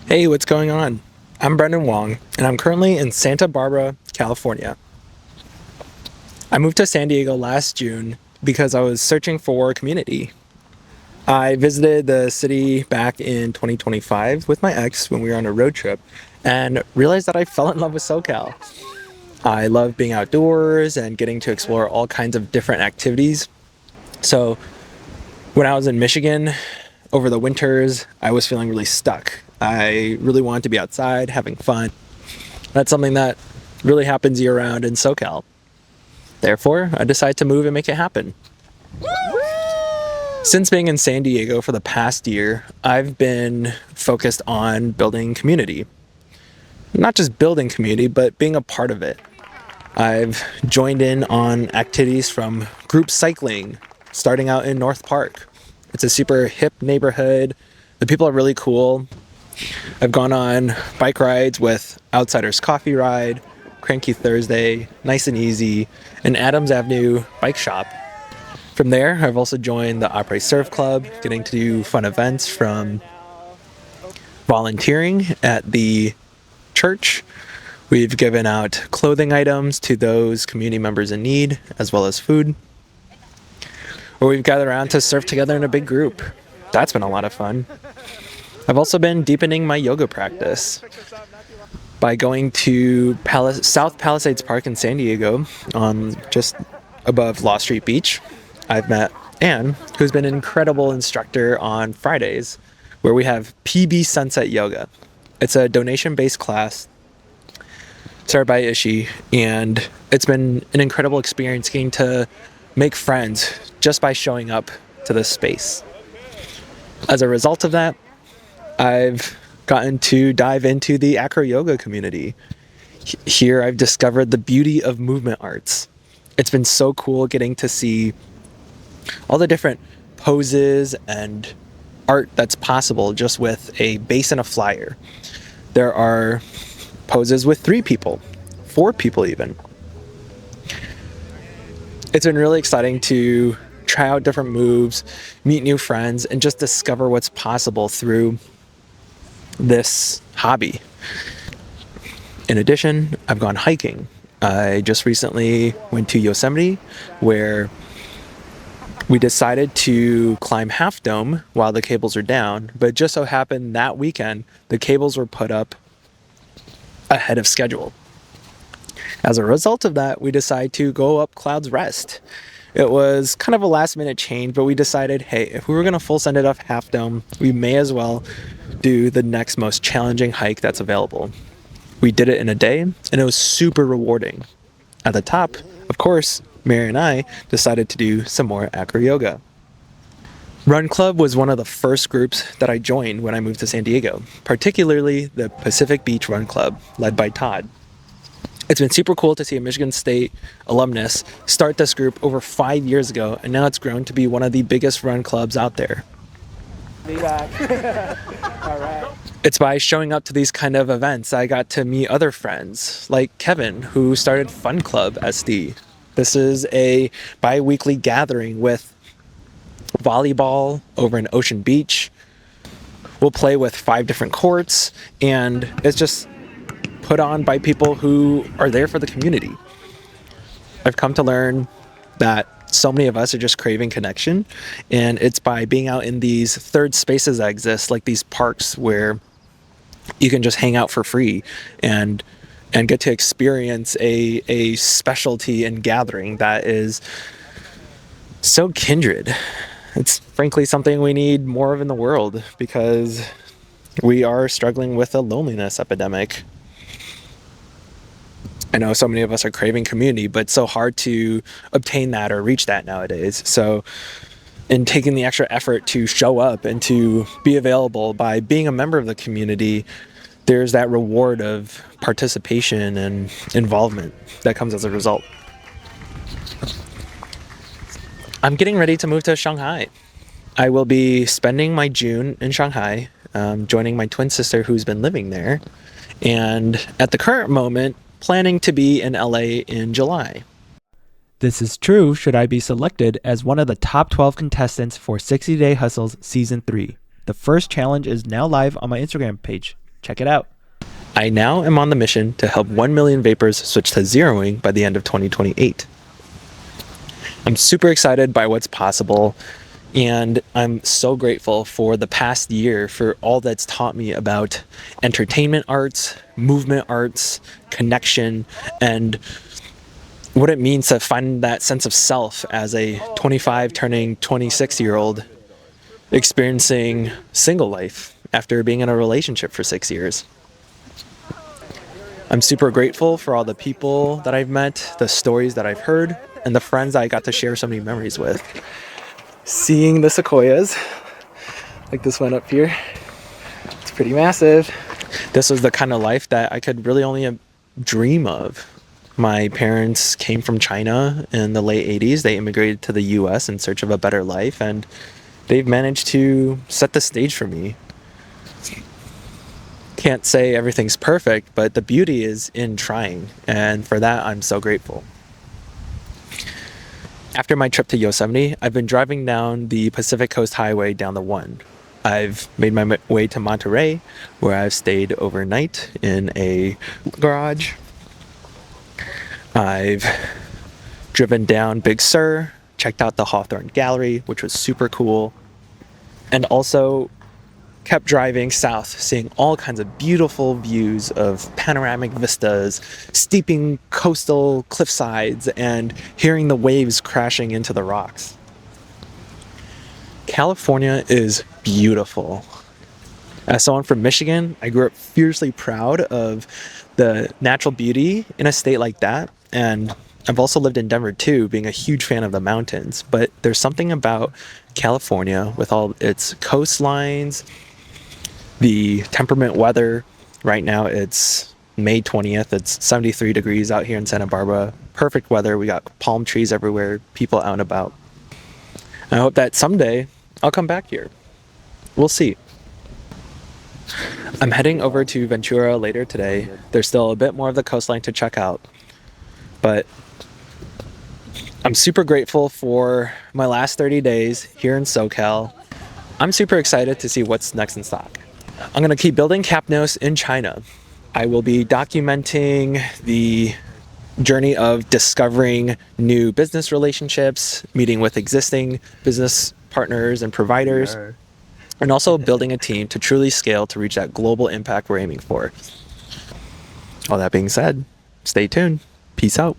Hey, what's going on? I'm Brendan Wong, and I'm currently in Santa Barbara, California. I moved to San Diego last June because I was searching for community. I visited the city back in 2025 with my ex when we were on a road trip and realized that I fell in love with SoCal. I love being outdoors and getting to explore all kinds of different activities. So, when I was in Michigan over the winters, I was feeling really stuck. I really wanted to be outside, having fun. That's something that really happens year round in SoCal. Therefore, I decided to move and make it happen. Since being in San Diego for the past year, I've been focused on building community. Not just building community, but being a part of it. I've joined in on activities from group cycling, starting out in North Park. It's a super hip neighborhood. The people are really cool. I've gone on bike rides with Outsiders Coffee Ride, Cranky Thursday, Nice and Easy, and Adams Avenue Bike Shop. From there, I've also joined the Opry Surf Club, getting to do fun events from volunteering at the church. We've given out clothing items to those community members in need, as well as food. Or we've gathered around to surf together in a big group. That's been a lot of fun. I've also been deepening my yoga practice by going to South Palisades Park in San Diego, just above Law Street Beach. I've met Anne, who's been an incredible instructor on Fridays, where we have PB Sunset Yoga. It's a donation-based class started by Ishi, and it's been an incredible experience getting to make friends just by showing up to this space. As a result of that, I've gotten to dive into the acro yoga community. Here I've discovered the beauty of movement arts. It's been so cool getting to see all the different poses and art that's possible just with a base and a flyer. There are poses with 3 people, 4 people even. It's been really exciting to try out different moves, meet new friends, and just discover what's possible through this hobby. In addition, I've gone hiking. I just recently went to Yosemite, where we decided to climb Half Dome while the cables are down, but it just so happened that weekend the cables were put up ahead of schedule. As a result of that, we decided to go up Cloud's Rest. It was kind of a last minute change, but we decided, hey, if we were going to full send it off Half Dome, we may as well do the next most challenging hike that's available. We did it in a day, and it was super rewarding. At the top, of course, Mary and I decided to do some more acro yoga. Run Club was one of the first groups that I joined when I moved to San Diego, particularly the Pacific Beach Run Club, led by Todd. It's been super cool to see a Michigan State alumnus start this group over 5 years ago, and now it's grown to be one of the biggest run clubs out there. Be back. All right. It's by showing up to these kind of events I got to meet other friends, like Kevin, who started Fun Club SD. This is a bi-weekly gathering with volleyball over in Ocean Beach. We'll play with 5 different courts, and it's just put on by people who are there for the community. I've come to learn that so many of us are just craving connection, and it's by being out in these third spaces that exist, like these parks where you can just hang out for free and get to experience a specialty and gathering that is so kindred. It's frankly something we need more of in the world because we are struggling with a loneliness epidemic. I know so many of us are craving community, but it's so hard to obtain that or reach that nowadays. So in taking the extra effort to show up and to be available by being a member of the community, there's that reward of participation and involvement that comes as a result. I'm getting ready to move to Shanghai. I will be spending my June in Shanghai, joining my twin sister who's been living there. And at the current moment, planning to be in LA in July. This is true should I be selected as one of the top 12 contestants for 60 Day Hustles Season 3. The first challenge is now live on my Instagram page. Check it out. I now am on the mission to help 1 million vapors switch to zeroing by the end of 2028. I'm super excited by what's possible, and I'm so grateful for the past year for all that's taught me about entertainment arts, movement arts, connection, and what it means to find that sense of self as a 25 turning 26-year-old experiencing single life after being in a relationship for 6 years. I'm super grateful for all the people that I've met, the stories that I've heard, and the friends I got to share so many memories with. Seeing the sequoias, like this one up here, it's pretty massive. This was the kind of life that I could really only dream of. My parents came from China in the late 80s. They immigrated to the US in search of a better life, and they've managed to set the stage for me. Can't say everything's perfect, but the beauty is in trying, and for that I'm so grateful. After my trip to Yosemite, I've been driving down the Pacific Coast Highway down the 1. I've made my way to Monterey, where I've stayed overnight in a garage. I've driven down Big Sur, checked out the Hawthorne Gallery, which was super cool, and also kept driving south, seeing all kinds of beautiful views of panoramic vistas, steeping coastal cliff sides, and hearing the waves crashing into the rocks. California is beautiful. As someone from Michigan, I grew up fiercely proud of the natural beauty in a state like that, and I've also lived in Denver too, being a huge fan of the mountains. But there's something about California with all its coastlines, the temperament weather. Right now it's May 20th. It's 73 degrees out here in Santa Barbara. Perfect weather. We got palm trees everywhere, people out and about. I hope that someday I'll come back here. We'll see. I'm heading over to Ventura later today. There's still a bit more of the coastline to check out, but I'm super grateful for my last 30 days here in SoCal. I'm super excited to see what's next in stock. I'm going to keep building Capnos in China. I will be documenting the journey of discovering new business relationships, meeting with existing business partners and providers, and also building a team to truly scale to reach that global impact we're aiming for. All that being said, stay tuned. Peace out.